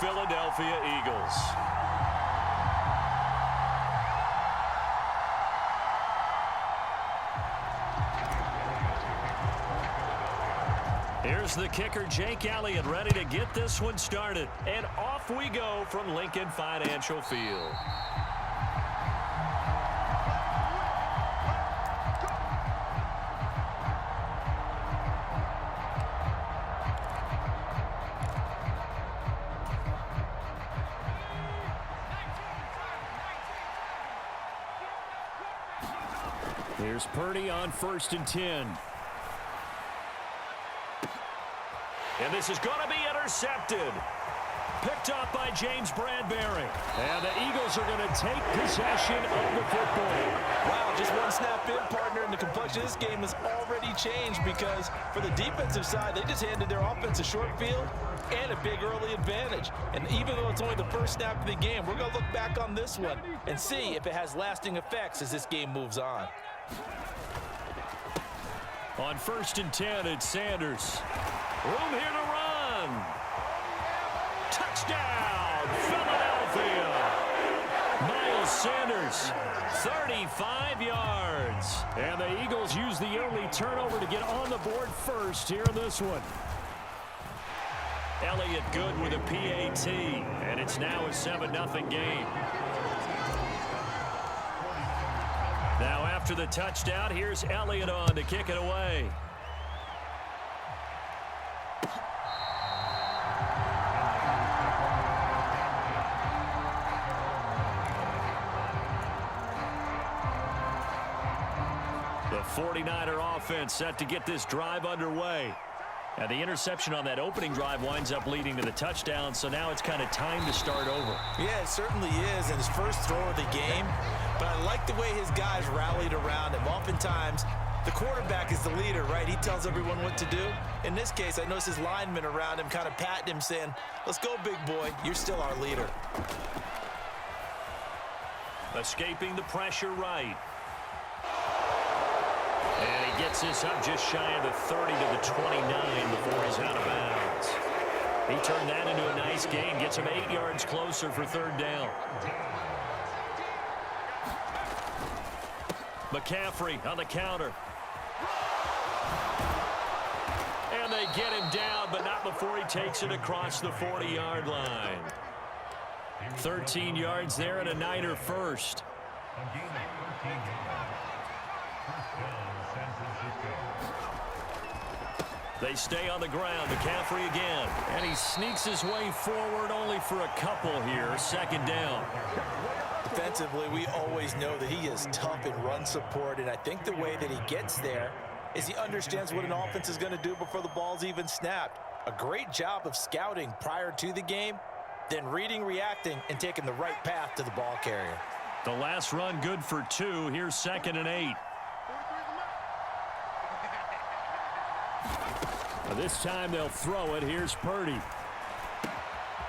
Philadelphia Eagles. Here's the kicker, Jake Elliott, ready to get this one started. And off we go from Lincoln Financial Field. Here's Purdy on 1st and 10. And this is going to be intercepted. Picked up by James Bradbury. And the Eagles are going to take possession of the football. Wow, just one snap in, partner, and the complexion of this game has already changed because for the defensive side, they just handed their offense a short field and a big early advantage. And even though it's only the first snap of the game, we're going to look back on this one and see if it has lasting effects as this game moves on. On 1st and 10, it's Sanders. Room here to run. Touchdown, Philadelphia. Miles Sanders, 35 yards. And the Eagles use the only turnover to get on the board first here in this one. Elliott good with a PAT, and it's now a 7-0 game. Now after the touchdown, here's Elliott on to kick it away. The 49er offense set to get this drive underway. And the interception on that opening drive winds up leading to the touchdown, so now it's kind of time to start over. Yeah, it certainly is, and his first throw of the game. But I like the way his guys rallied around him. Oftentimes, the quarterback is the leader, right? He tells everyone what to do. In this case, I noticed his linemen around him kind of patting him, saying, let's go, big boy. You're still our leader. Escaping the pressure right. And he gets this up just shy of the 30 to the 29 before he's out of bounds. He turned that into a nice gain, gets him 8 yards closer for 3rd down. McCaffrey on the counter. And they get him down, but not before he takes it across the 40-yard line. 13 yards there and a Niner first. They stay on the ground. McCaffrey again. And he sneaks his way forward only for a couple here. 2nd down. Defensively, we always know that he is tough in run support, and I think the way that he gets there is he understands what an offense is going to do before the ball's even snapped. A great job of scouting prior to the game, then reading, reacting, and taking the right path to the ball carrier. The last run good for 2. Here's 2nd and 8. This time they'll throw it. Here's Purdy.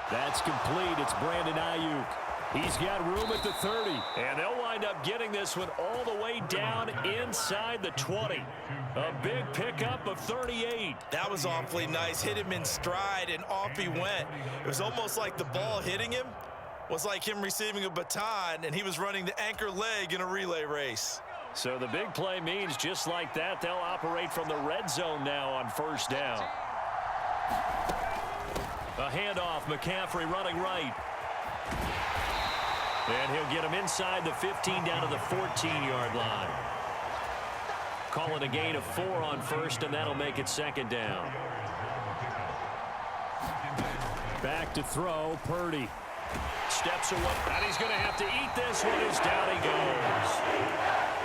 That's complete. It's Brandon Ayuk. He's got room at the 30. And they'll wind up getting this one all the way down inside the 20. A big pickup of 38. That was awfully nice. Hit him in stride, and off he went. It was almost like the ball hitting him was like him receiving a baton, and he was running the anchor leg in a relay race. So the big play means just like that, they'll operate from the red zone now on 1st down. A handoff, McCaffrey running right. And he'll get him inside the 15 down to the 14-yard line. Calling a gain of 4 on 1st, and that'll make it 2nd down. Back to throw, Purdy. Steps away, and he's going to have to eat this one as down he goes.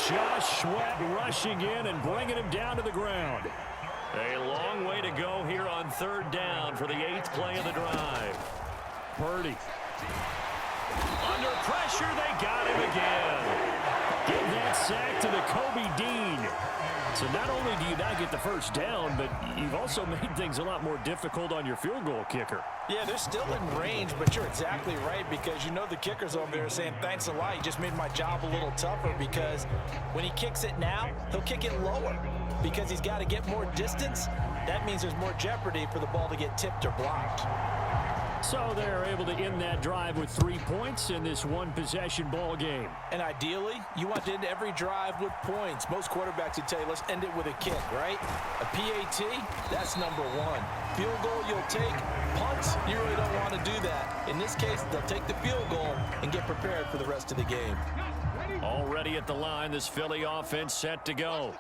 Josh Sweat rushing in and bringing him down to the ground. A long way to go here on 3rd down for the 8th play of the drive. Purdy. Under pressure, they got him again. Give that sack to the Kobe Dean. So not only do you not get the 1st down, but you've also made things a lot more difficult on your field goal kicker. Yeah, they're still in range, but you're exactly right because you know the kicker's over there saying, thanks a lot, you just made my job a little tougher because when he kicks it now, he'll kick it lower because he's got to get more distance. That means there's more jeopardy for the ball to get tipped or blocked. So they're able to end that drive with 3 points in this one-possession ball game. And ideally, you want to end every drive with points. Most quarterbacks would tell you, let's end it with a kick, right? A PAT, that's number one. Field goal you'll take. Punts, you really don't want to do that. In this case, they'll take the field goal and get prepared for the rest of the game. Already at the line, this Philly offense set to go.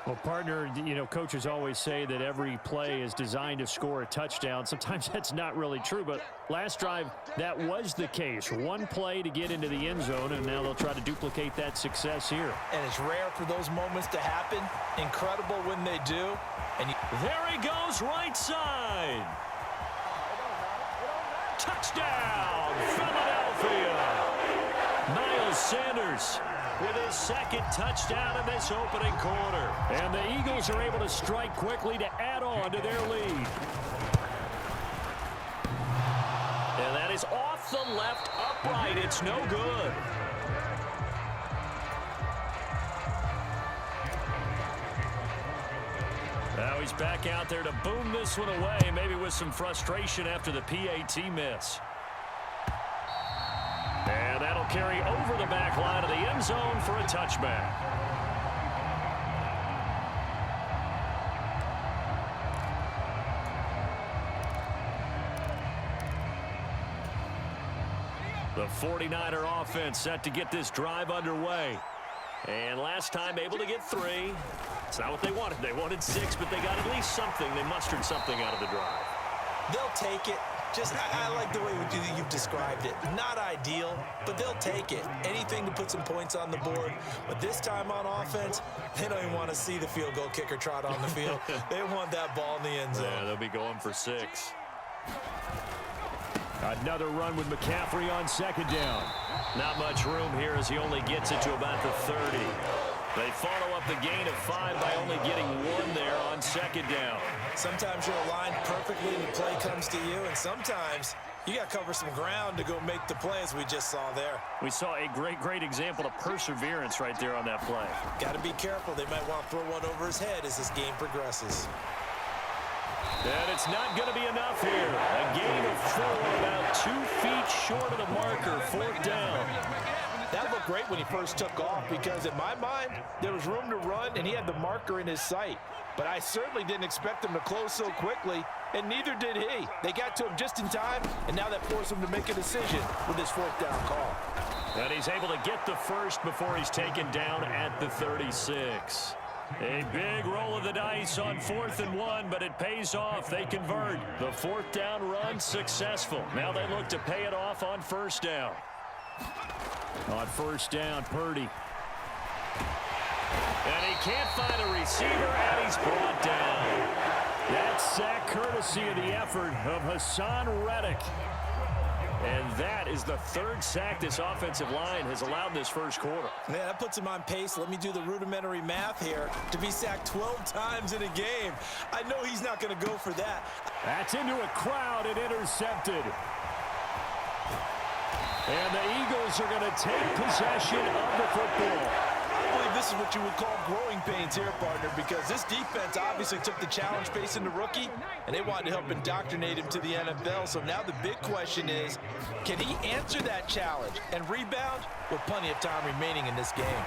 Well, partner, you know, coaches always say that every play is designed to score a touchdown. Sometimes that's not really true, but last drive, that was the case. One play to get into the end zone, and now they'll try to duplicate that success here. And it's rare for those moments to happen. Incredible when they do. And there he goes, right side. Touchdown, Philadelphia. Miles Sanders with his second touchdown in this opening quarter. And the Eagles are able to strike quickly to add on to their lead. And that is off the left upright. It's no good. Now he's back out there to boom this one away, maybe with some frustration after the PAT miss. And that'll carry over the back line of the end zone for a touchback. The 49er offense set to get this drive underway. And last time able to get 3. It's not what they wanted. They wanted 6, but they got at least something. They mustered something out of the drive. They'll take it. I like the way you've described it. Not ideal, but they'll take it. Anything to put some points on the board. But this time on offense, they don't even want to see the field goal kicker trot on the field. They want that ball in the end zone. Yeah, they'll be going for 6. Another run with McCaffrey on second down. Not much room here as he only gets it to about the 30. They follow up the gain of 5 by only getting 1 there on second down. Sometimes you're aligned perfectly and the play comes to you, and sometimes you got to cover some ground to go make the play, as we just saw there. We saw a great example of perseverance right there on that play. Got to be careful. They might want to throw one over his head as this game progresses. And it's not going to be enough here. A gain of 4, about 2 feet short of the marker, 4th down. That looked great when he first took off because, in my mind, there was room to run and he had the marker in his sight. But I certainly didn't expect him to close so quickly, and neither did he. They got to him just in time, and now that forced him to make a decision with his 4th down call. And he's able to get the first before he's taken down at the 36. A big roll of the dice on 4th and 1, but it pays off. They convert. The 4th down run successful. Now they look to pay it off on 1st down. On 1st down, Purdy. And he can't find a receiver, and he's brought down. That sack courtesy of the effort of Hassan Reddick. And that is the 3rd sack this offensive line has allowed this first quarter. Man, that puts him on pace. Let me do the rudimentary math here. To be sacked 12 times in a game. I know he's not going to go for that. That's into a crowd and intercepted. And the Eagles are going to take possession of the football. I believe this is what you would call growing pains here, partner, because this defense obviously took the challenge facing the rookie, and they wanted to help indoctrinate him to the NFL. So now the big question is, can he answer that challenge and rebound with plenty of time remaining in this game?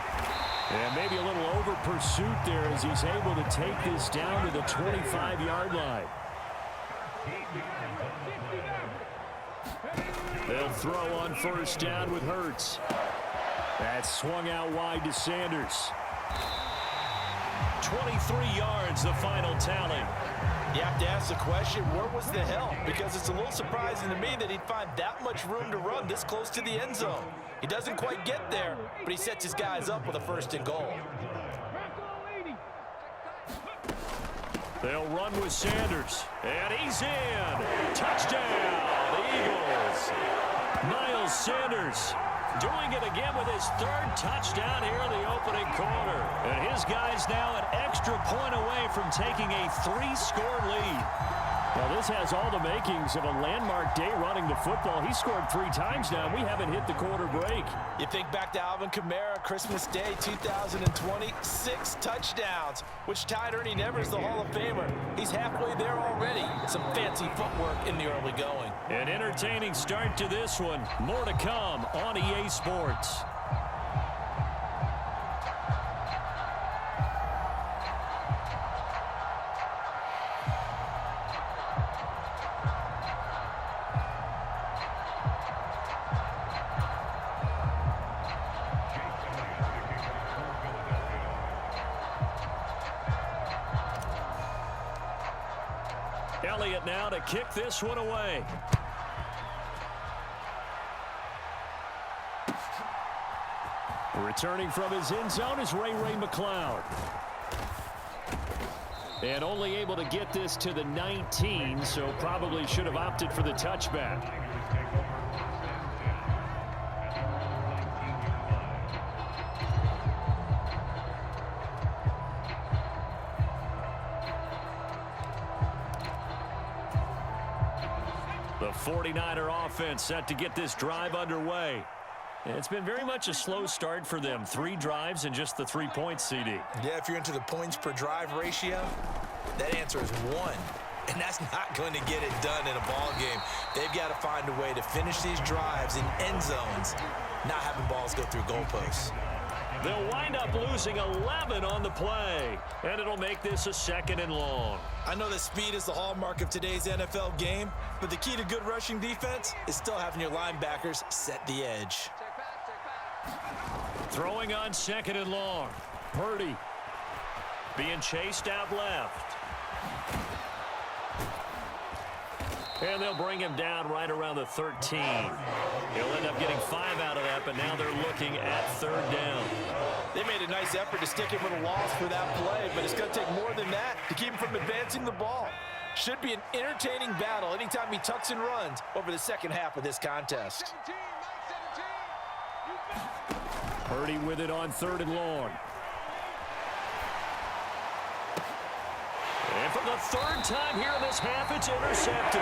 And maybe a little over pursuit there as he's able to take this down to the 25-yard line. They'll throw on 1st down with Hurts. That's swung out wide to Sanders. 23 yards, the final tally. You have to ask the question, where was the help? Because it's a little surprising to me that he'd find that much room to run this close to the end zone. He doesn't quite get there, but he sets his guys up with a 1st and goal. They'll run with Sanders, and he's in. Touchdown, the Eagles. Miles Sanders doing it again with his 3rd touchdown here in the opening quarter. And his guys now an extra point away from taking a 3-score lead. Well, this has all the makings of a landmark day running the football. He scored 3 times now. We haven't hit the quarter break. You think back to Alvin Kamara, Christmas Day 2020, 6 touchdowns, which tied Ernie Nevers, the Hall of Famer. He's halfway there already. Some fancy footwork in the early going. An entertaining start to this one. More to come on EA Sports. Elliott now to kick this one away. Returning from his end zone is Ray McCloud. And only able to get this to the 19, so probably should have opted for the touchback. The 49er offense set to get this drive underway. And it's been very much a slow start for them. 3 drives and just the 3 points, CD. Yeah, if you're into the points per drive ratio, that answer is 1. And that's not going to get it done in a ball game. They've got to find a way to finish these drives in end zones, not having balls go through goalposts. They'll wind up losing 11 on the play, and it'll make this a 2nd and long. I know that speed is the hallmark of today's NFL game, but the key to good rushing defense is still having your linebackers set the edge. Throwing on 2nd and long. Purdy being chased out left. And they'll bring him down right around the 13. He'll end up getting 5 out of that, but now they're looking at 3rd down. They made a nice effort to stick him with a loss for that play, but it's going to take more than that to keep him from advancing the ball. Should be an entertaining battle anytime he tucks and runs over the second half of this contest. Purdy with it on 3rd and long. And for the 3rd time here in this half, it's intercepted.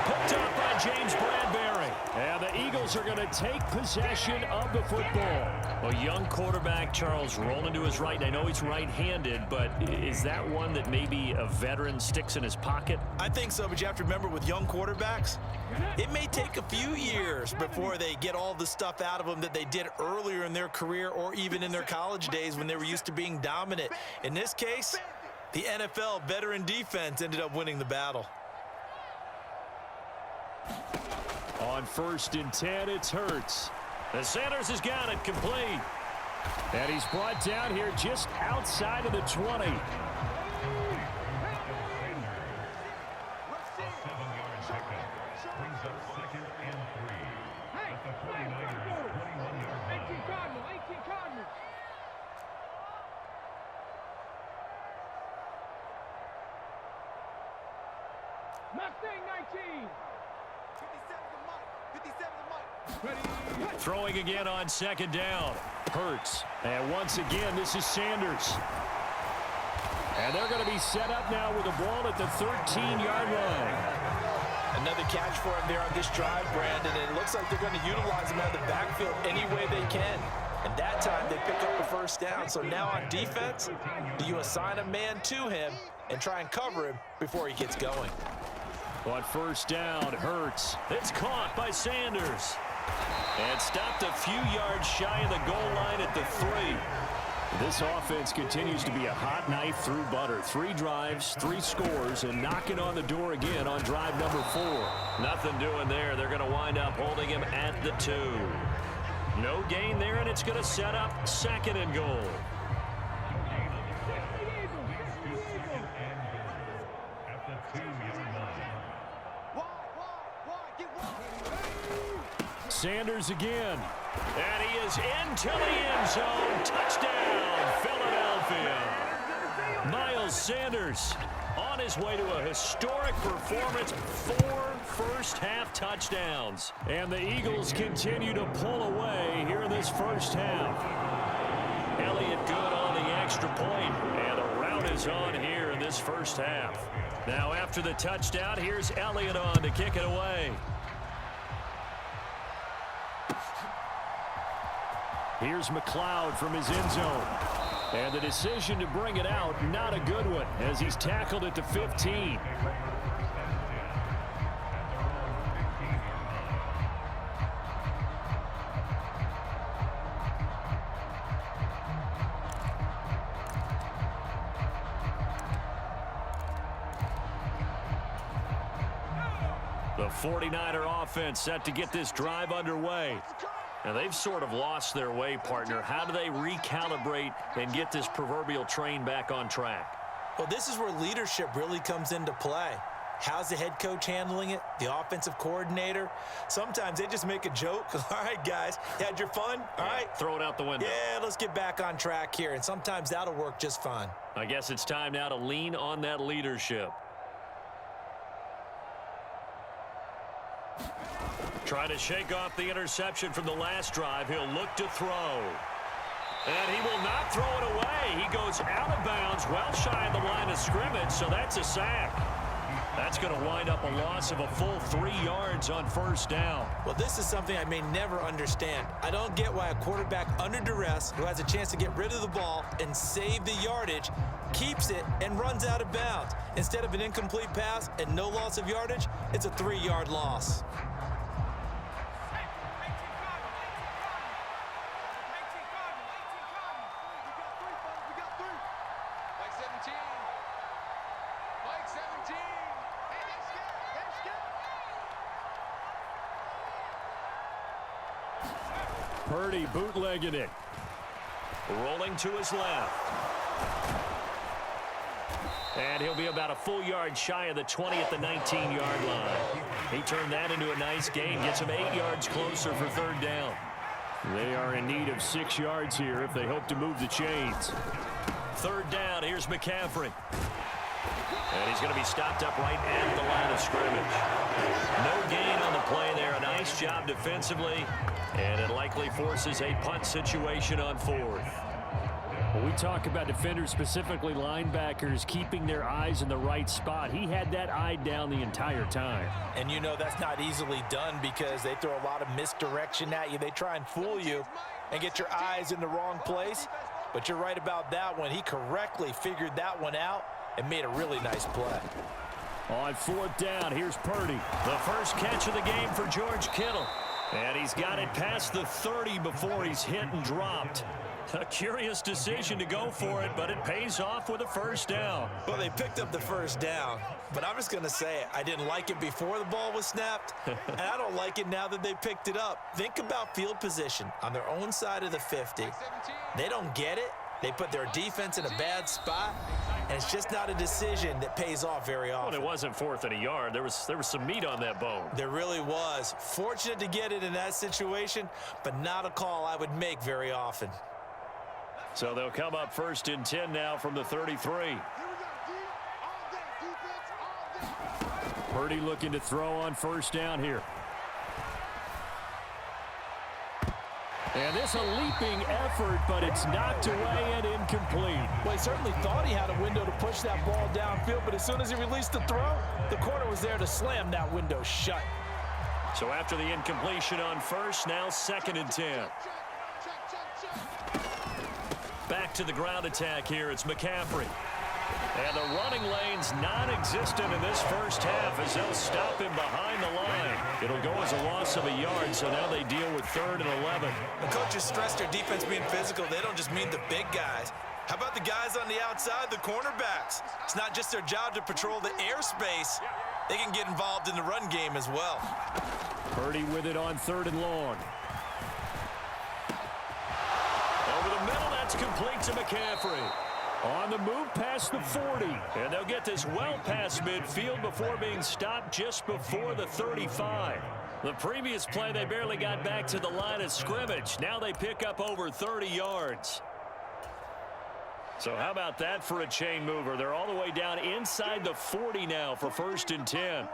Picked up by James Bradbury. And the Eagles are going to take possession of the football. A young quarterback, Charles, rolling to his right. I know he's right-handed, but is that one that maybe a veteran sticks in his pocket? I think so, but you have to remember with young quarterbacks, it may take a few years before they get all the stuff out of them that they did earlier in their career or even in their college days when they were used to being dominant. In this case, the NFL veteran defense ended up winning the battle. On 1st and 10, it's Hurts. The Sanders has got it complete. And he's brought down here just outside of the 20. Throwing again on 2nd down. Hurts. And once again, this is Sanders. And they're going to be set up now with the ball at the 13-yard line. Another catch for him there on this drive, Brandon. And it looks like they're going to utilize him out of the backfield any way they can. And that time they pick up the 1st down. So now on defense, do you assign a man to him and try and cover him before he gets going? On 1st down, Hurts. It's caught by Sanders. And stopped a few yards shy of the goal line at the 3. This offense continues to be a hot knife through butter. 3 drives, 3 scores, and knocking on the door again on drive number 4. Nothing doing there. They're going to wind up holding him at the 2. No gain there, and it's going to set up 2nd and goal. Sanders again. And he is into the end zone. Touchdown, Philadelphia. Miles Sanders on his way to a historic performance. 4 first-half touchdowns. And the Eagles continue to pull away here in this first half. Elliott good on the extra point. And a route one is on here in this first half. Now after the touchdown, here's Elliott on to kick it away. Here's McLeod from his end zone. And the decision to bring it out, not a good one, as he's tackled at the 15. The 49er offense set to get this drive underway. Now, they've sort of lost their way, partner. How do they recalibrate and get this proverbial train back on track? Well, this is where leadership really comes into play. How's the head coach handling it? The offensive coordinator? Sometimes they just make a joke. All right, guys, you had your fun? All right. Throw it out the window. Yeah, let's get back on track here. And sometimes that'll work just fine. I guess it's time now to lean on that leadership. Trying to shake off the interception from the last drive. He'll look to throw. And he will not throw it away. He goes out of bounds, well shy of the line of scrimmage, so that's a sack. That's going to wind up a loss of a full 3 yards on first down. Well, this is something I may never understand. I don't get why a quarterback under duress who has a chance to get rid of the ball and save the yardage keeps it and runs out of bounds. Instead of an incomplete pass and no loss of yardage, it's a 3-yard loss. Purdy bootlegging it. Rolling to his left. And he'll be about a full yard shy of the 20 at the 19-yard line. He turned that into a nice gain. Gets him 8 yards closer for third down. They are in need of 6 yards here if they hope to move the chains. Third down, here's McCaffrey. And he's going to be stopped up right at the line of scrimmage. No gain on the play there. A nice job defensively. And it likely forces a punt situation on fourth. When we talk about defenders, specifically linebackers, keeping their eyes in the right spot, he had that eye down the entire time. And you know that's not easily done because they throw a lot of misdirection at you. They try and fool you and get your eyes in the wrong place. But you're right about that one. He correctly figured that one out and made a really nice play. On fourth down, here's Purdy. The first catch of the game for George Kittle. And he's got it past the 30 before he's hit and dropped. A curious decision to go for it, but it pays off with a first down. Well, they picked up the first down, but I'm just going to say it. I didn't like it before the ball was snapped, and I don't like it now that they picked it up. Think about field position on their own side of the 50. They don't get it. They put their defense in a bad spot, and it's just not a decision that pays off very often. Well, it wasn't fourth and a yard. There was some meat on that bone. There really was. Fortunate to get it in that situation, but not a call I would make very often. So they'll come up first and 10 now from the 33. Purdy looking to throw on first down here. And this a leaping effort, but it's knocked away and incomplete. Well, he certainly thought he had a window to push that ball downfield, but as soon as he released the throw, the corner was there to slam that window shut. So after the incompletion on first, now second and 10. Back to the ground attack here. It's McCaffrey. And the running lane's non-existent in this first half as they'll stop him behind the line. It'll go as a loss of a yard, so now they deal with 3rd and 11. The coaches stress their defense being physical. They don't just mean the big guys. How about the guys on the outside, the cornerbacks? It's not just their job to patrol the airspace. They can get involved in the run game as well. Purdy with it on 3rd and long. Over the middle, that's complete to McCaffrey. On the move past the 40. And they'll get this well past midfield before being stopped just before the 35. The previous play, they barely got back to the line of scrimmage. Now they pick up over 30 yards. So how about that for a chain mover? They're all the way down inside the 40 now for 1st and 10.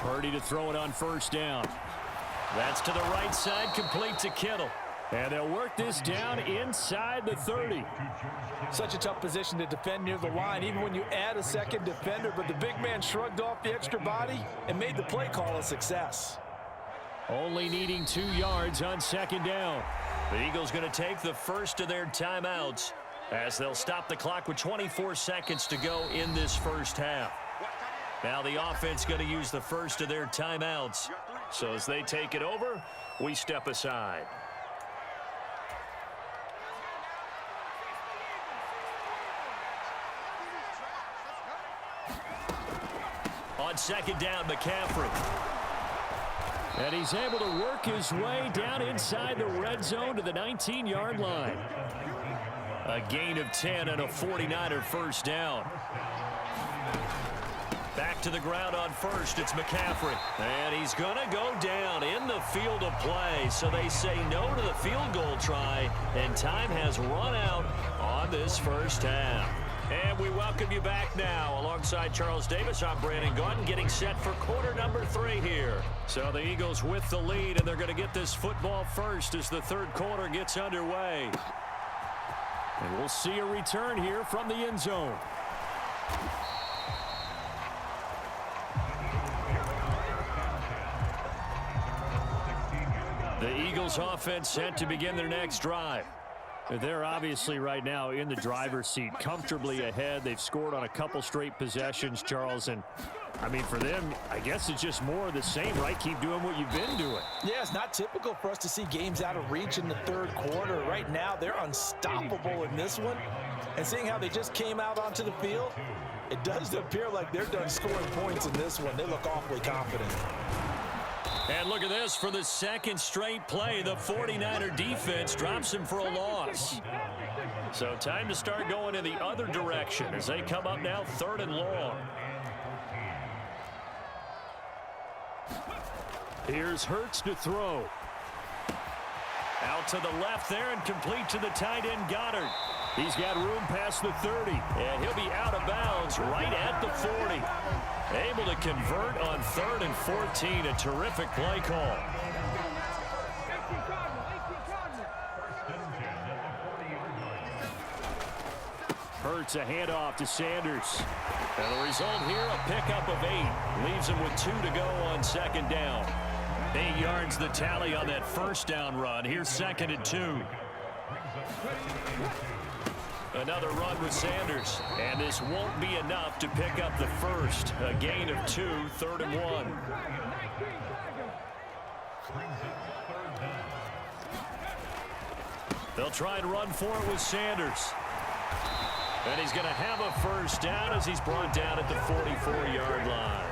Purdy to throw it on first down. That's to the right side, complete to Kittle. And they'll work this down inside the 30. Such a tough position to defend near the line, even when you add a second defender. But the big man shrugged off the extra body and made the play call a success. Only needing 2 yards on second down. The Eagles going to take the first of their timeouts as they'll stop the clock with 24 seconds to go in this first half. Now the offense going to use the first of their timeouts. So as they take it over, we step aside. On second down, McCaffrey. And he's able to work his way down inside the red zone to the 19-yard line. A gain of 10 and a 49er first down. Back to the ground on first, it's McCaffrey. And he's going to go down in the field of play. So they say no to the field goal try, and time has run out on this first half. And we welcome you back now. Alongside Charles Davis, I'm Brandon Gaudin, getting set for quarter number 3 here. So the Eagles with the lead, and they're going to get this football first as the third quarter gets underway. And we'll see a return here from the end zone. The Eagles offense set to begin their next drive. They're obviously right now in the driver's seat, comfortably ahead. They've scored on a couple straight possessions, Charles. And, I mean, for them, I guess it's just more of the same, right? Keep doing what you've been doing. Yeah, it's not typical for us to see games out of reach in the third quarter. Right now, they're unstoppable in this one. And seeing how they just came out onto the field, it does appear like they're done scoring points in this one. They look awfully confident. And look at this. For the second straight play, the 49er defense drops him for a loss. So time to start going in the other direction as they come up now 3rd and long. Here's Hurts to throw. Out to the left there and complete to the tight end Goddard. He's got room past the 30, and he'll be out of bounds right at the 40. Able to convert on 3rd and 14. A terrific play call. Hurts a handoff to Sanders. And the result here, a pickup of 8. Leaves him with 2 to go on second down. 8 yards the tally on that first down run. Here's 2nd and 2. Another run with Sanders, and this won't be enough to pick up the first. A gain of 2, 3rd and 1. They'll try and run for it with Sanders. And he's going to have a first down as he's brought down at the 44-yard line.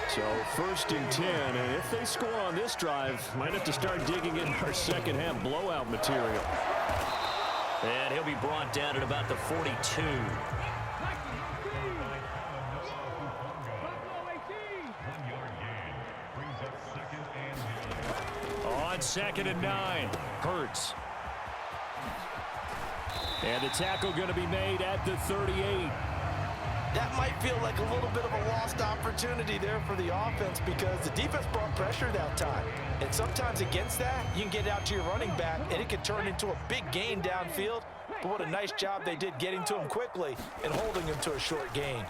So 1st and 10, and if they score on this drive, might have to start digging in our second half blowout material. And he'll be brought down at about the 42. On 2nd and 9, Hurts. And the tackle going to be made at the 38. That might feel like a little bit of a lost opportunity there for the offense because the defense brought pressure that time. And sometimes against that, you can get out to your running back, and it can turn into a big gain downfield. But what a nice job they did getting to him quickly and holding him to a short gain.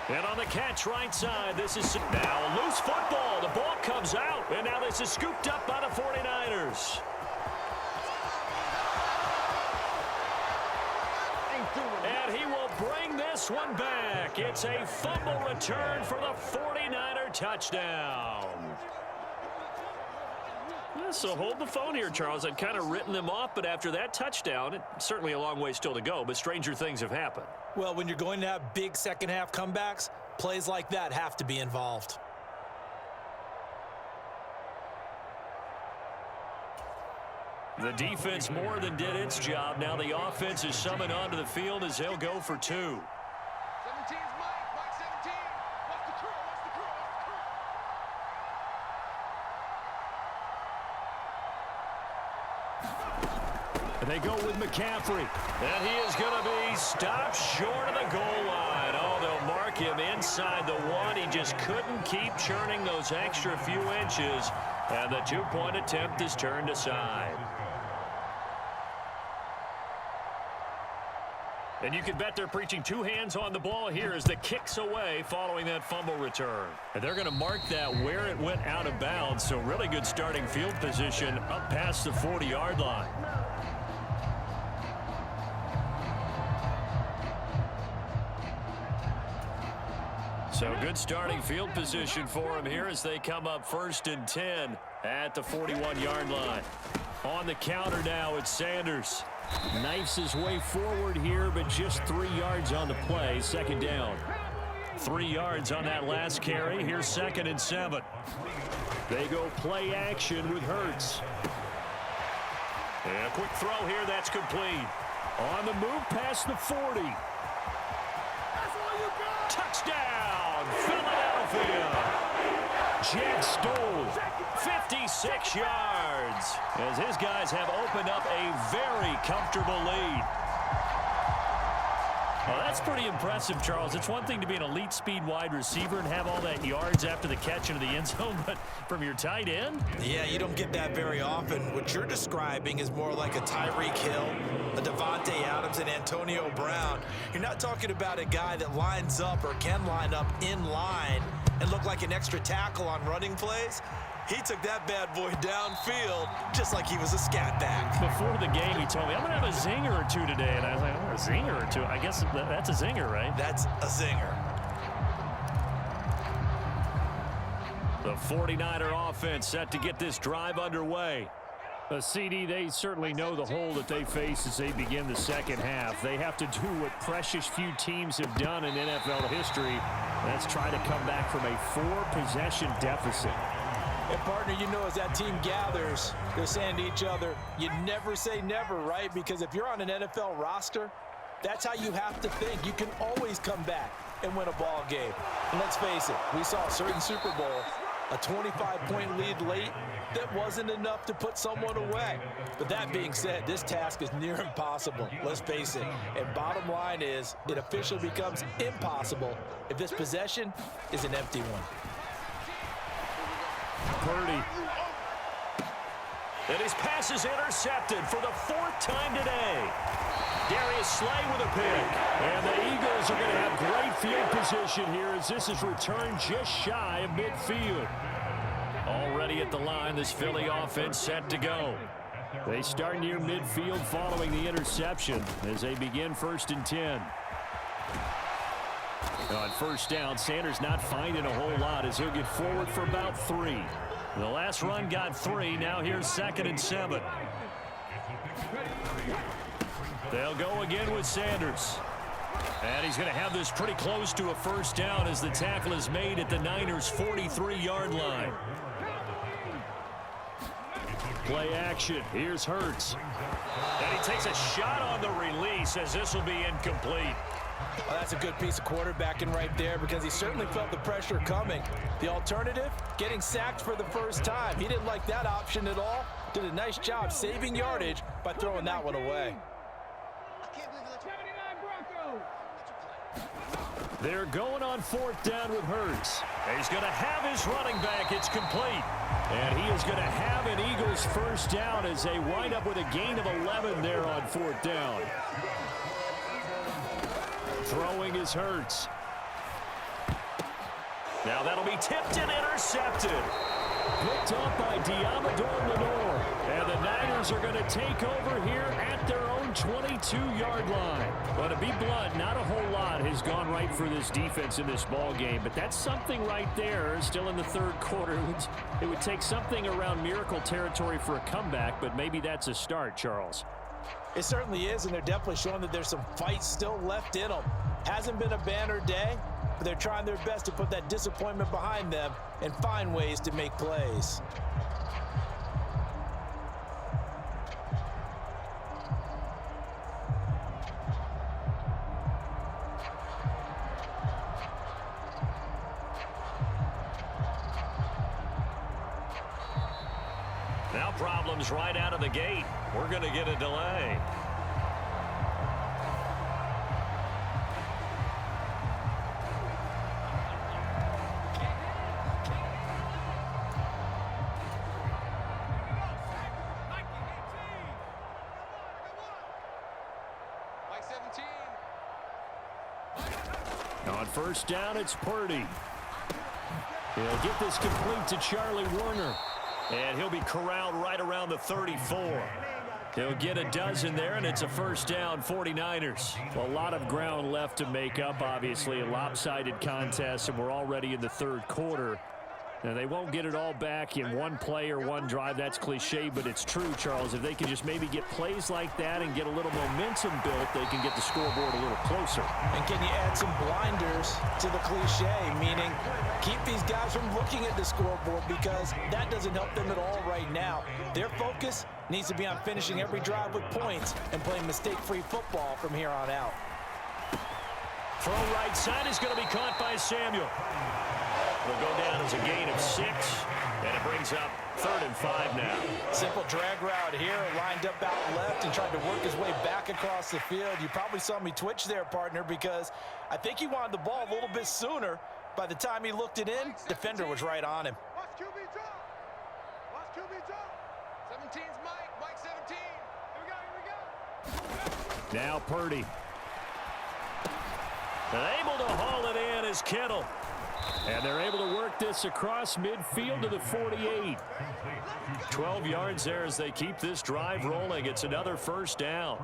And on the catch right side, this is now loose football. The ball comes out, and now this is scooped up by the 49ers. And he will bring this one back. It's a fumble return for the 49er touchdown. So hold the phone here, Charles. I'd kind of written them off, but after that touchdown, it's certainly a long way still to go, but stranger things have happened. Well, when you're going to have big second-half comebacks, plays like that have to be involved. The defense more than did its job. Now the offense is summoned onto the field as they'll go for 2. 17's Mike 17. What's the crew? And they go with McCaffrey. And he is going to be stopped short of the goal line. Oh, they'll mark him inside the 1. He just couldn't keep churning those extra few inches. And the two-point attempt is turned aside. And you can bet they're preaching two hands on the ball here as the kick's away following that fumble return. And they're going to mark that where it went out of bounds, so really good starting field position up past the 40-yard line. So good starting field position for him here as they come up 1st and 10 at the 41-yard line. On the counter now, it's Sanders. Knifes his way forward here, but just 3 yards on the play. 2nd down. 3 yards on that last carry. Here's 2nd and 7. They go play action with Hurts. And a quick throw here, that's complete. On the move past the 40. Touchdown, Philadelphia. Jack Stoll, 56 yards, as his guys have opened up a very comfortable lead. Well, that's pretty impressive, Charles. It's one thing to be an elite speed wide receiver and have all that yards after the catch into the end zone, but from your tight end? Yeah, you don't get that very often. What you're describing is more like a Tyreek Hill, a Devontae Adams, and Antonio Brown. You're not talking about a guy that lines up or can line up in line and look like an extra tackle on running plays. He took that bad boy downfield just like he was a scat back. Before the game, he told me, I'm going to have a zinger or two today. And I was like, oh, a zinger or two? I guess that's a zinger, right? That's a zinger. The 49er offense set to get this drive underway. CD, they certainly know the hole that they face as they begin the second half. They have to do what precious few teams have done in NFL history. That's try to come back from a 4-possession deficit. And, partner, you know, as that team gathers, they're saying to each other, you never say never, right? Because if you're on an NFL roster, that's how you have to think. You can always come back and win a ball game. And let's face it, we saw a certain Super Bowl, a 25-point lead late, that wasn't enough to put someone away. But that being said, this task is near impossible. Let's face it. And bottom line is, it officially becomes impossible if this possession is an empty one. Purdy. And his pass is intercepted for the 4th time today. Darius Slay with a pick. And the Eagles are going to have great field position here as this is returned just shy of midfield. Already at the line, this Philly offense set to go. They start near midfield following the interception as they begin 1st and 10. On 1st down, Sanders not finding a whole lot as he'll get forward for about 3. The last run got 3. Now here's 2nd and 7. They'll go again with Sanders. And he's going to have this pretty close to a 1st down as the tackle is made at the Niners' 43-yard line. Play action. Here's Hurts. And he takes a shot on the release as this will be incomplete. Well, that's a good piece of quarterbacking right there because he certainly felt the pressure coming. The alternative, getting sacked for the 1st time. He didn't like that option at all. Did a nice job saving yardage by throwing that one away. They're going on 4th down with Hurts. He's going to have his running back. It's complete. And he is going to have an Eagles 1st down as they wind up with a gain of 11 there on 4th down. Throwing is Hurts. Now that'll be tipped and intercepted. Picked up by Diamador Lenore. And the Niners are going to take over here at their own 22-yard line. But to be blunt, not a whole lot has gone right for this defense in this ball game. But that's something right there. Still in the 3rd quarter. It would take something around miracle territory for a comeback, but maybe that's a start, Charles. It certainly is, and they're definitely showing that there's some fight still left in them. Hasn't been a banner day, but they're trying their best to put that disappointment behind them and find ways to make plays. Now problems right out of the gate. We're going to get a delay. On first down, it's Purdy. He'll get this complete to Charlie Warner. And he'll be corralled right around the 34. He'll get a dozen there, and it's a first down, 49ers. A lot of ground left to make up, obviously. A lopsided contest, and we're already in the third quarter. Now, they won't get it all back in one play or one drive. That's cliche, but it's true, Charles. If they can just maybe get plays like that and get a little momentum built, they can get the scoreboard a little closer. And can you add some blinders to the cliche, meaning keep these guys from looking at the scoreboard, because that doesn't help them at all right now. Their focus needs to be on finishing every drive with points and playing mistake-free football from here on out. Throw right side is going to be caught by Samuel. It'll go down as a gain of 6, and it brings up 3rd and 5 now. Simple drag route here, lined up out left and tried to work his way back across the field. You probably saw me twitch there, partner, because I think he wanted the ball a little bit sooner. By the time he looked it in, defender was right on him. Watch QB drop. Watch QB drop. 17's Mike. Mike 17. Here we go. Now Purdy. Able to haul it in is Kittle. And they're able to work this across midfield to the 48. 12 yards there as they keep this drive rolling. It's another first down.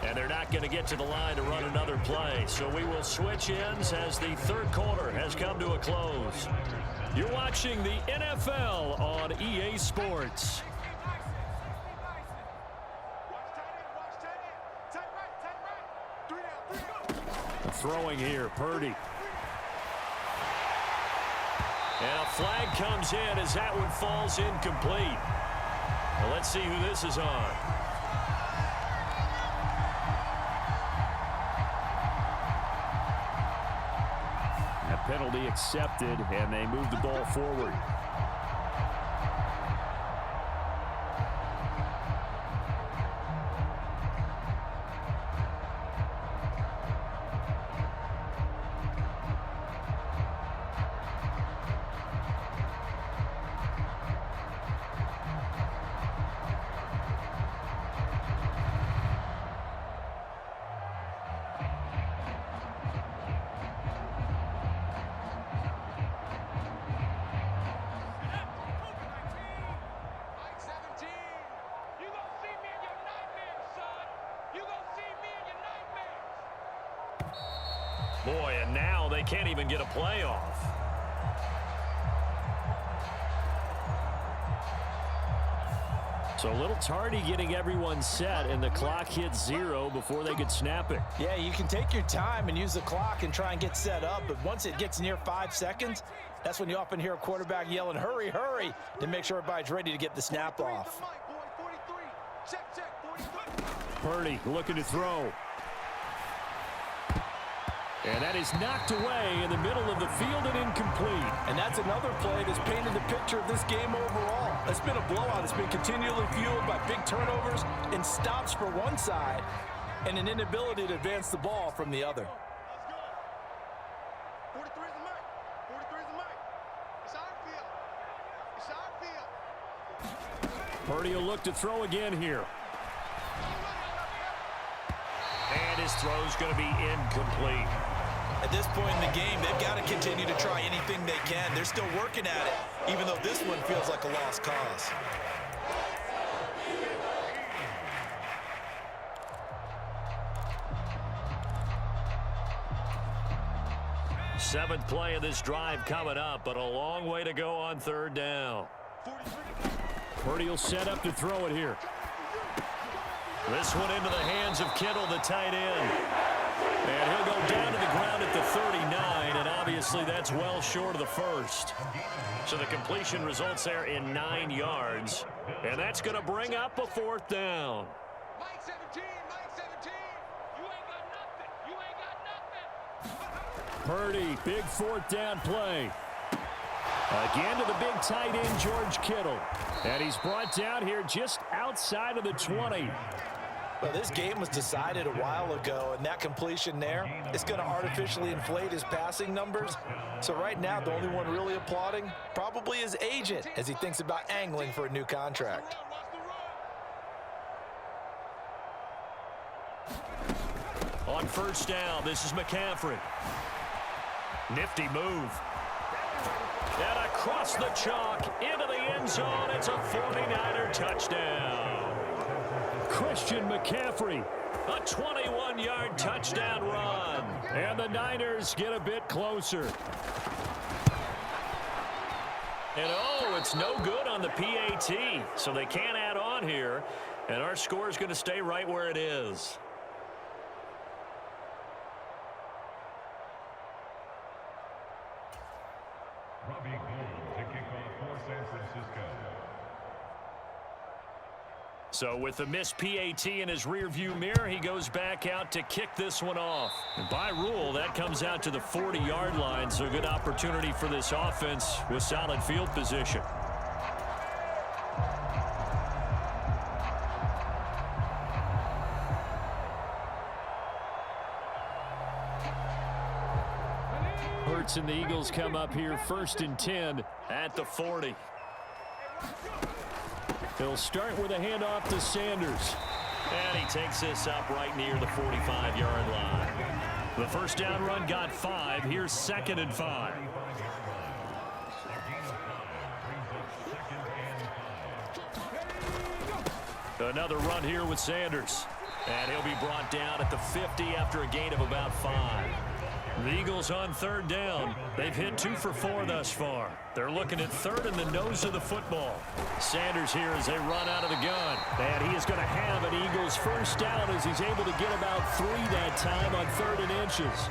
And they're not going to get to the line to run another play. So we will switch ends as the third quarter has come to a close. You're watching the NFL on EA Sports. Throwing here, Purdy. And a flag comes in as that one falls incomplete. Well, let's see who this is on. A penalty accepted, and they move the ball forward. Boy, and now they can't even get a play off. So a little tardy getting everyone set, and the clock hits 0 before they could snap it. Yeah, you can take your time and use the clock and try and get set up, but once it gets near 5 seconds, that's when you often hear a quarterback yelling, hurry, hurry, to make sure everybody's ready to get the snap off. Purdy looking to throw. And that is knocked away in the middle of the field and incomplete. And that's another play that's painted the picture of this game overall. It's been a blowout. It's been continually fueled by big turnovers and stops for one side and an inability to advance the ball from the other. 43 is the mic. 43 is the mic. It's our field. It's our field. Purdy will look to throw again here. And his throw's going to be incomplete. At this point in the game, they've got to continue to try anything they can. They're still working at it, even though this one feels like a lost cause. Seventh play of this drive coming up, but a long way to go on third down. Purdy will set up to throw it here. This one into the hands of Kittle, the tight end. And he'll go down to the ground at the 39, and obviously that's well short of the first. So the completion results there in 9 yards, and that's going to bring up a fourth down. Mike 17, Mike 17. You ain't got nothing. You ain't got nothing. Purdy, big fourth down play. Again to the big tight end, George Kittle. And he's brought down here just outside of the 20. Well, this game was decided a while ago, and that completion there is going to artificially inflate his passing numbers. So right now, the only one really applauding probably his agent as he thinks about angling for a new contract. on first down. This is McCaffrey. Nifty move. And across the chalk into the end zone. It's a 49er touchdown. Christian McCaffrey, a 21-yard touchdown run. And the Niners get a bit closer. And oh, it's no good on the PAT. So they can't add on here. And our score is going to stay right where it is. Robbie Gould to kick off for San Francisco. So with the missed PAT in his rearview mirror, he goes back out to kick this one off. And by rule, that comes out to the 40-yard line, so good opportunity for this offense with solid field position. Hurts and the Eagles come up here 1st and 10 at the 40. He'll start with a handoff to Sanders. And he takes this up right near the 45-yard line. The first down run got 5. Here's 2nd and 5. Another run here with Sanders. And he'll be brought down at the 50 after a gain of about 5. The Eagles on 3rd down. They've hit 2 for 4 thus far. They're looking at 3rd in the nose of the football. Sanders here as they run out of the gun. And he is going to have an Eagles first down as he's able to get about 3 that time on 3rd and inches.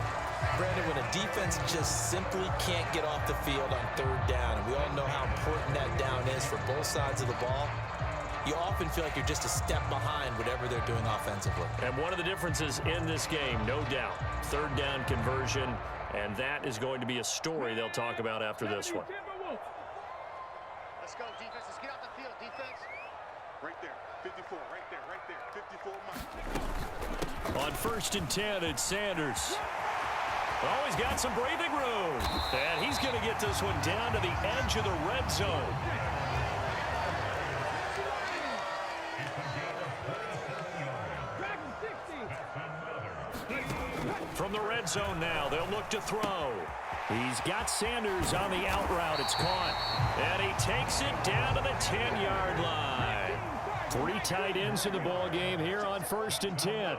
Brandon, when a defense just simply can't get off the field on 3rd down, and we all know how important that down is for both sides of the ball, you often feel like you're just a step behind whatever they're doing offensively. And one of the differences in this game, no doubt, 3rd down conversion, and that is going to be a story they'll talk about after this one. Let's go, defense. Let's get out the field, defense. Right there, 54, right there, 54, Mike. On 1st and 10, it's Sanders. Oh, he's got some breathing room. And he's going to get this one down to the edge of the red zone. From the red zone now, they'll look to throw. He's got Sanders on the out route. It's caught. And he takes it down to the 10-yard line. 3 tight ends in the ball game here on 1st and 10.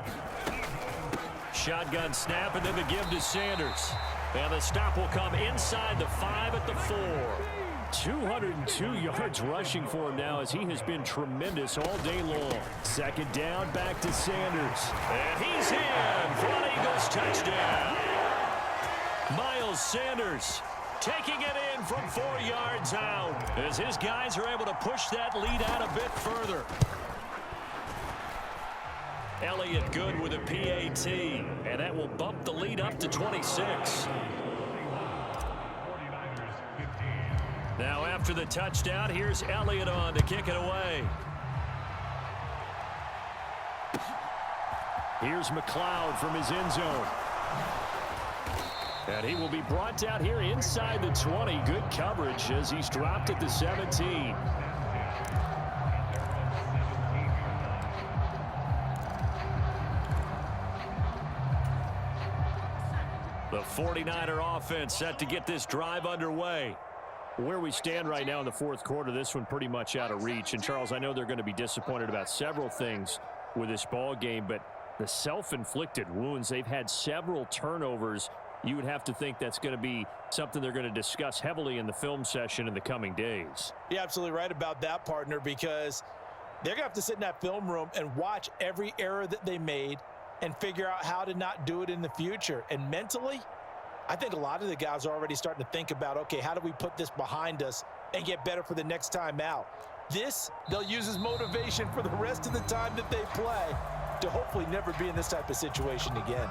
Shotgun snap and then the give to Sanders. And the stop will come inside the 5 at the 4. 202 yards rushing for him now as he has been tremendous all day long. 2nd down, back to Sanders. And he's in for an Eagles touchdown. Miles Sanders taking it in from 4 yards out as his guys are able to push that lead out a bit further. Elliott good with a PAT, and that will bump the lead up to 26. Now after the touchdown, here's Elliott on to kick it away. Here's McLeod from his end zone. And he will be brought down here inside the 20. Good coverage as he's dropped at the 17. The 49er offense set to get this drive underway. Where we stand right now in the 4th quarter, this one pretty much out of reach. And, Charles, I know they're going to be disappointed about several things with this ball game, but the self-inflicted wounds, they've had several turnovers. You would have to think that's going to be something they're going to discuss heavily in the film session in the coming days. You're absolutely right about that, partner, because they're going to have to sit in that film room and watch every error that they made and figure out how to not do it in the future. And mentally, I think a lot of the guys are already starting to think about, okay, how do we put this behind us and get better for the next time out? This, they'll use as motivation for the rest of the time that they play to hopefully never be in this type of situation again.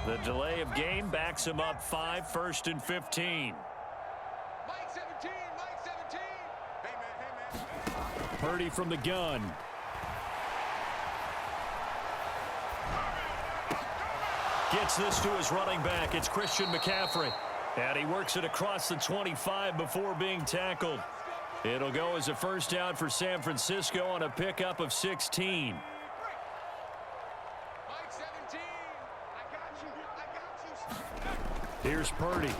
The delay of game backs him up 5, 1st and 15. Mike 17, Mike 17. Hey, man. Purdy from the gun. Gets this to his running back. It's Christian McCaffrey. And he works it across the 25 before being tackled. It'll go as a first down for San Francisco on a pickup of 16. Mike 17. I got you. Here's Purdy.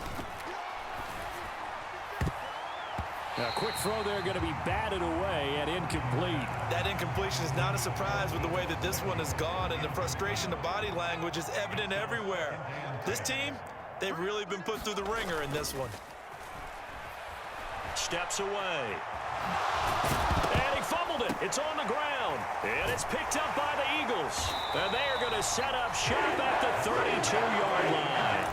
A quick throw there, going to be batted away and incomplete. That incompletion is not a surprise with the way that this one has gone, and the frustration of body language is evident everywhere. This team, they've really been put through the ringer in this one. Steps away. And he fumbled it. It's on the ground. And it's picked up by the Eagles. And they are going to set up shop at the 32-yard line.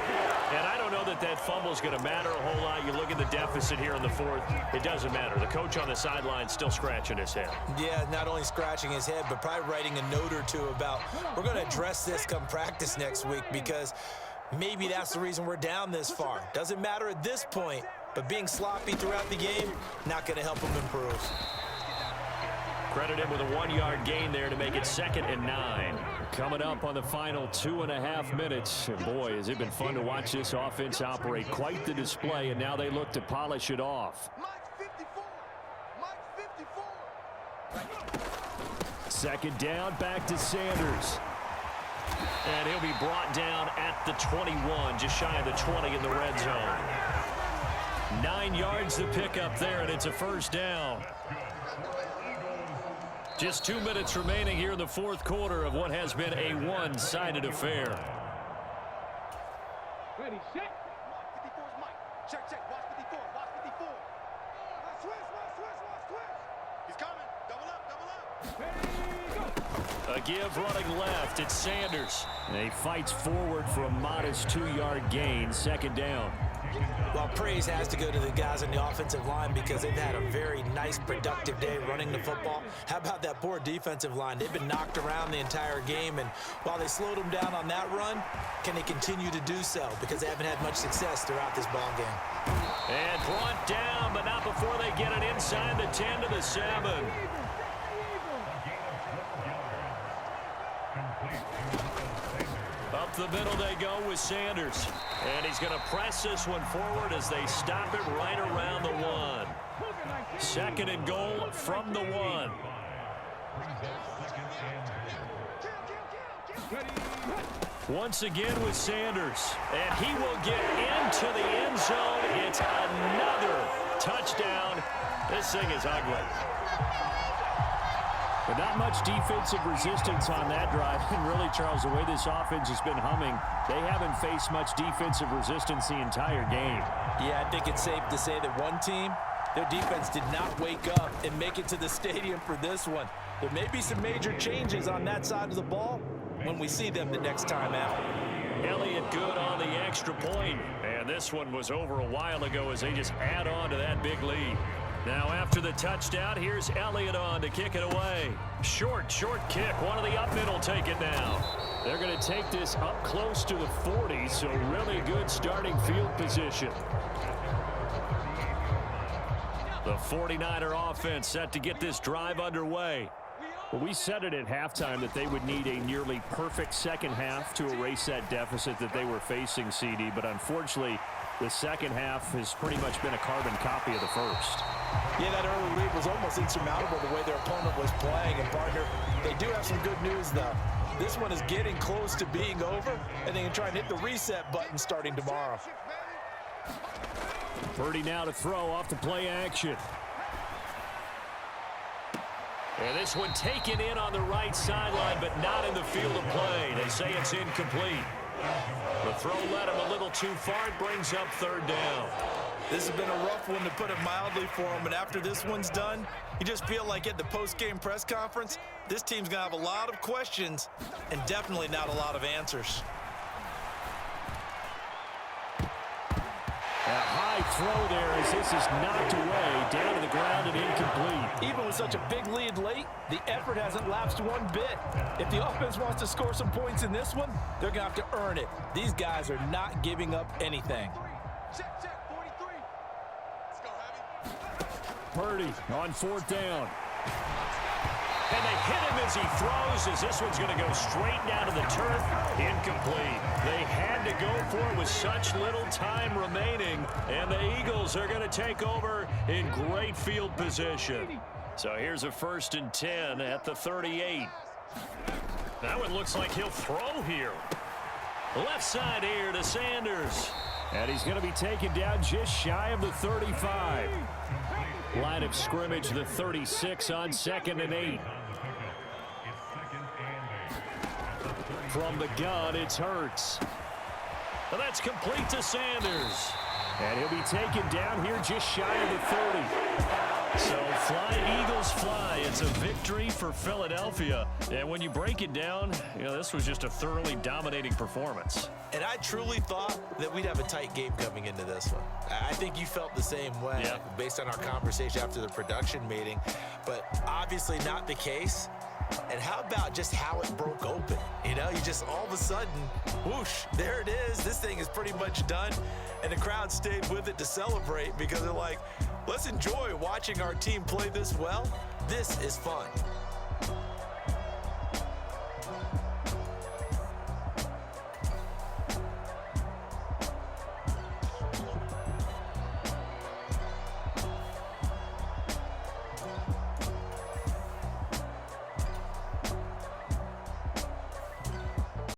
And I don't know that that fumble is going to matter a whole lot. You look at the deficit here in the fourth. It doesn't matter. The coach on the sideline still scratching his head. Yeah, not only scratching his head, but probably writing a note or two about we're going to address this come practice next week because maybe that's the reason we're down this far. Doesn't matter at this point, but being sloppy throughout the game, not going to help him improve. Credit him with a 1-yard gain there to make it 2nd and 9. Coming up on the final 2.5 minutes. And boy, has it been fun to watch this offense operate. Quite the display, and now they look to polish it off. Mike 54. Mike 54. 2nd down, back to Sanders. And he'll be brought down at the 21, just shy of the 20 in the red zone. 9 yards to pick up there, and it's a first down. Just 2 minutes remaining here in the fourth quarter of what has been a one-sided affair. Ready, set. 54 is Mike. Check, check. Watch 54. Watch 54. Watch switch. He's coming. Double up. A give running left. It's Sanders. And he fights forward for a modest 2-yard gain. 2nd down. Well, praise has to go to the guys on the offensive line because they've had a very nice, productive day running the football. How about that poor defensive line? They've been knocked around the entire game, and while they slowed them down on that run, can they continue to do so? Because they haven't had much success throughout this ball game. And brought down, but not before they get it inside the 10 to the 7. Up the middle they go with Sanders. And he's going to press this one forward as they stop it right around the 1. 2nd and goal from the 1. Once again with Sanders. And he will get into the end zone. It's another touchdown. This thing is ugly. But not much defensive resistance on that drive. And really, Charles, the way this offense has been humming, they haven't faced much defensive resistance the entire game. Yeah, I think it's safe to say that one team, their defense did not wake up and make it to the stadium for this one. There may be some major changes on that side of the ball when we see them the next time out. Elliott good on the extra point. And this one was over a while ago as they just add on to that big lead. Now after the touchdown, here's Elliott on to kick it away. Short kick. One of the up middle take it now. They're going to take this up close to the 40, so really good starting field position. The 49er offense set to get this drive underway. Well, we said it at halftime that they would need a nearly perfect second half to erase that deficit that they were facing, CD, but unfortunately, the second half has pretty much been a carbon copy of the first. Yeah, that early lead was almost insurmountable the way their opponent was playing. And, partner, they do have some good news, though. This one is getting close to being over, and they can try and hit the reset button starting tomorrow. Purdy now to throw off the play action. And this one taken in on the right sideline, but not in the field of play. They say it's incomplete. The throw led him a little too far. It brings up 3rd down. This has been a rough one, to put it mildly, for him. And after this one's done, you just feel like at the post-game press conference, this team's going to have a lot of questions and definitely not a lot of answers. A high throw there as this is knocked away, down to the ground and incomplete. Even with such a big lead late, the effort hasn't lapsed one bit. If the offense wants to score some points in this one, they're going to have to earn it. These guys are not giving up anything. Check, check. 43. Let's go, Javi. Purdy on 4th down. And they hit him as he throws, as this one's going to go straight down to the turf. Incomplete. They had to go for it with such little time remaining, and the Eagles are going to take over in great field position. So here's a 1st and 10 at the 38. That one looks like he'll throw here. Left side here to Sanders. And he's going to be taken down just shy of the 35. Line of scrimmage, the 36 on 2nd and 8. From the gun, it's Hurts. And that's complete to Sanders. And he'll be taken down here just shy of the 30. So fly, Eagles, fly. It's a victory for Philadelphia. And when you break it down, this was just a thoroughly dominating performance. And I truly thought that we'd have a tight game coming into this one. I think you felt the same way based on our conversation after the production meeting, but obviously not the case. And how about just how it broke open? You just all of a sudden, whoosh, there it is. This thing is pretty much done. And the crowd stayed with it to celebrate because they're like, let's enjoy watching our team play this well. This is fun.